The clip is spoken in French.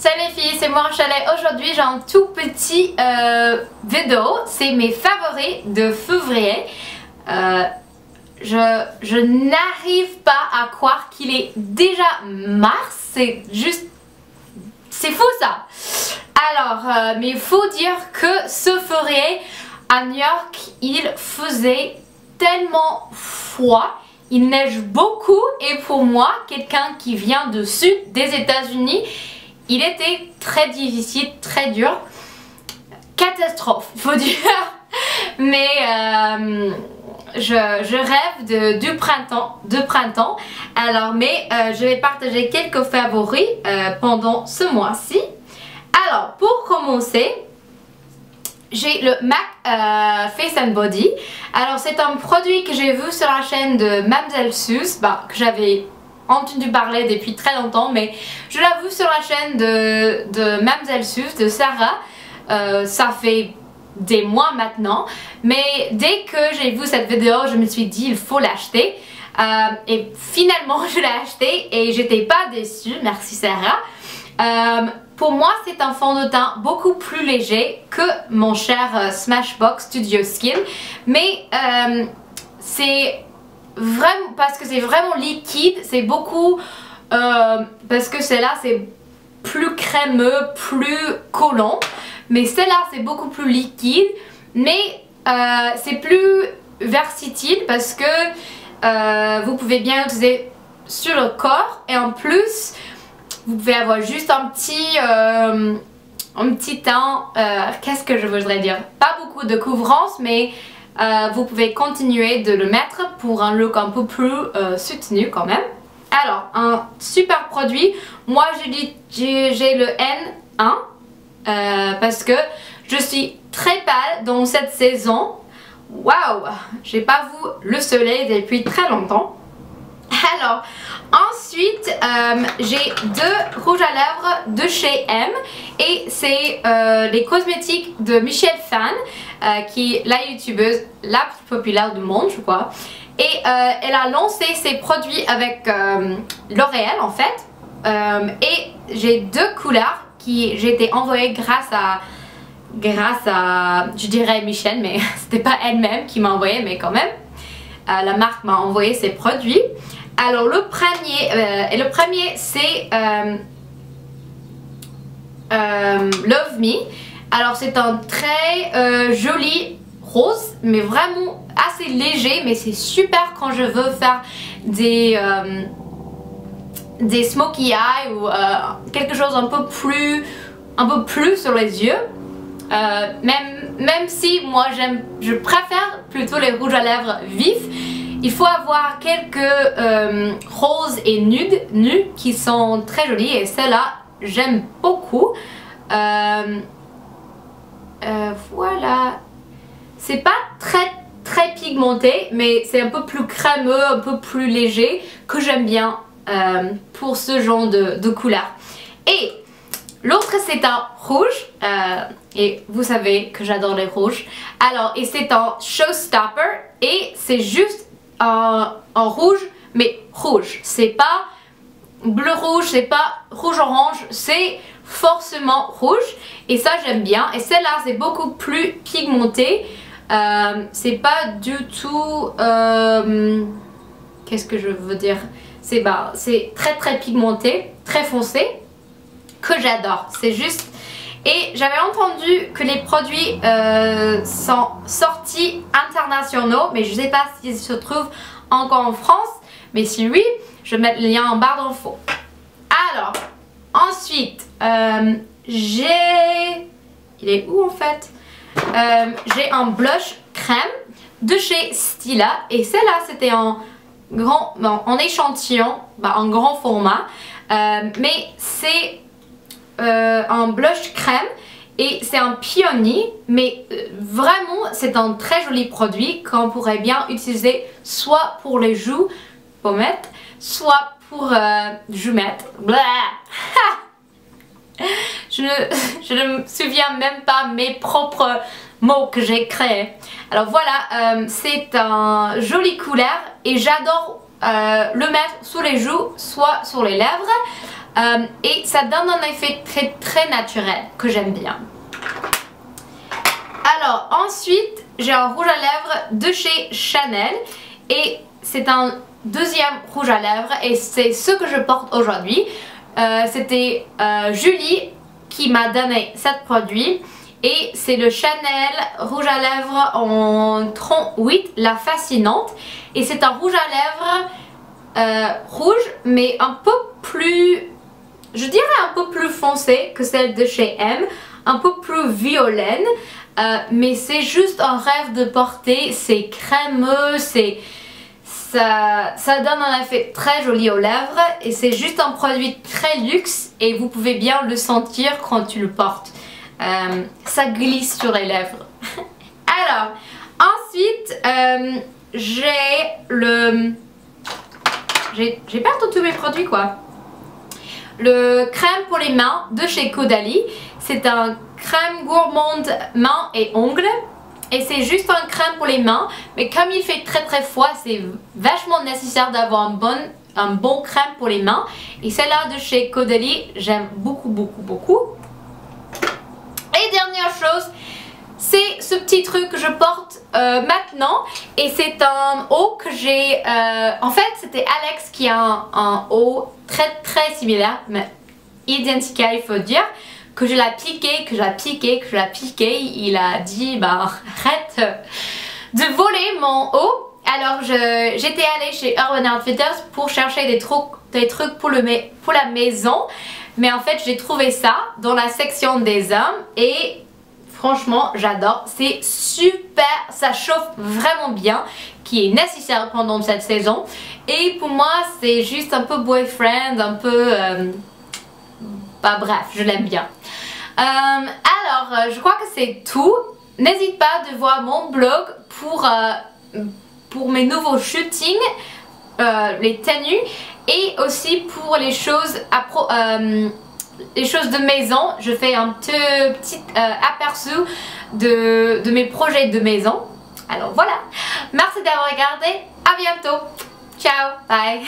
Salut les filles, c'est moi Rachel. Aujourd'hui j'ai un tout petit vidéo, c'est mes favoris de février. Je n'arrive pas à croire qu'il est déjà mars, c'est juste... c'est fou ça. Alors, mais il faut dire que ce février à New York, il faisait tellement froid. Il neige beaucoup et pour moi, quelqu'un qui vient du sud des États-Unis, il était très difficile, très dur. Catastrophe, il faut dire. Mais je rêve du printemps. Alors, mais je vais partager quelques favoris pendant ce mois-ci. Alors, pour commencer, j'ai le MAC Face and Body. Alors c'est un produit que j'ai vu sur la chaîne de Mademoiselle Suze, que j'avais entendu parler depuis très longtemps, mais je l'ai vu sur la chaîne de Mademoiselle Suze, de Sarah. Ça fait des mois maintenant, mais dès que j'ai vu cette vidéo, je me suis dit il faut l'acheter. Et finalement je l'ai acheté et j'étais pas déçue, merci Sarah. Pour moi, c'est un fond de teint beaucoup plus léger que mon cher Smashbox Studio Skin. Mais c'est vraiment parce que c'est vraiment liquide, c'est beaucoup parce que celle-là c'est plus crémeux, plus collant. Mais celle-là c'est beaucoup plus liquide, mais c'est plus versatile parce que vous pouvez bien l'utiliser sur le corps et en plus vous pouvez avoir juste un petit teint, qu'est-ce que je voudrais dire, pas beaucoup de couvrance, mais vous pouvez continuer de le mettre pour un look un peu plus soutenu quand même. Alors, un super produit, moi j'ai le N1 parce que je suis très pâle dans cette saison. Waouh, j'ai pas vu le soleil depuis très longtemps. Alors, ensuite, j'ai deux rouges à lèvres de chez M et c'est les cosmétiques de Michelle Phan, qui est la youtubeuse la plus populaire du monde, je crois. Et elle a lancé ses produits avec L'Oréal en fait. Et j'ai deux couleurs qui j'ai été envoyée grâce à, je dirais Michelle, mais c'était pas elle-même qui m'a envoyé, mais quand même. La marque m'a envoyé ses produits. Alors le premier c'est Love Me. Alors c'est un très joli rose, mais vraiment assez léger, mais c'est super quand je veux faire des smokey eye ou quelque chose un peu plus sur les yeux. Même si moi je préfère plutôt les rouges à lèvres vifs. Il faut avoir quelques roses et nus qui sont très jolis et celle-là j'aime beaucoup. Voilà. C'est pas très pigmenté, mais c'est un peu plus crémeux, un peu plus léger que j'aime bien pour ce genre de couleur. Et l'autre c'est un rouge et vous savez que j'adore les rouges. Alors et c'est un Showstopper et c'est juste en rouge, mais rouge, c'est pas bleu rouge, c'est pas rouge orange, c'est forcément rouge et ça j'aime bien. Et celle-là c'est beaucoup plus pigmenté, c'est pas du tout qu'est-ce que je veux dire, c'est très pigmenté, très foncé, que j'adore, c'est juste. Et j'avais entendu que les produits sont sortis internationaux, mais je sais pas s'ils se trouvent encore en France, mais si oui, je vais mettre le lien en barre d'infos. Alors, ensuite, il est où en fait? J'ai un blush crème de chez Stila et celle-là c'était en échantillon, en grand format, mais c'est un blush crème et c'est un pionnier, mais vraiment c'est un très joli produit qu'on pourrait bien utiliser soit pour les joues, pommettes, soit pour jumettes. Je ne me souviens même pas mes propres mots que j'ai créés. Alors voilà, c'est un joli couleur et j'adore le mettre sous les joues, soit sur les lèvres. et ça donne un effet très naturel que j'aime bien. Alors ensuite j'ai un rouge à lèvres de chez Chanel et c'est un deuxième rouge à lèvres et c'est ce que je porte aujourd'hui. C'était Julie qui m'a donné ce produit et c'est le Chanel rouge à lèvres en 38, la fascinante, et c'est un rouge à lèvres rouge mais un peu plus, je dirais un peu plus foncé que celle de chez M, un peu plus violaine, mais c'est juste un rêve de porter, c'est crémeux, ça donne un effet très joli aux lèvres et c'est juste un produit très luxe et vous pouvez bien le sentir quand tu le portes. Ça glisse sur les lèvres. Alors, ensuite, j'ai perdu tous mes produits quoi. Le crème pour les mains de chez Caudalie. C'est un crème gourmande mains et ongles. Et c'est juste un crème pour les mains. Mais comme il fait très froid, c'est vachement nécessaire d'avoir un bon crème pour les mains. Et celle-là de chez Caudalie, j'aime beaucoup. Et dernière chose, c'est ce petit truc que je porte maintenant. Et c'est un haut que j'ai... en fait, c'était Alex qui a un haut très similaire, mais identique, il faut dire. Que je l'ai piqué, il a dit bah arrête de voler mon haut. Alors j'étais allée chez Urban Outfitters pour chercher des trucs pour la maison, mais en fait j'ai trouvé ça dans la section des hommes et franchement j'adore, c'est super, ça chauffe vraiment bien, qui est nécessaire pendant cette saison et pour moi c'est juste un peu boyfriend, un peu... bah bref, je l'aime bien. Alors, je crois que c'est tout. N'hésite pas de voir mon blog pour mes nouveaux shootings, les tenues et aussi pour les choses de maison. Je fais un petit aperçu de mes projets de maison. Alors voilà, merci d'avoir regardé, à bientôt, ciao, bye.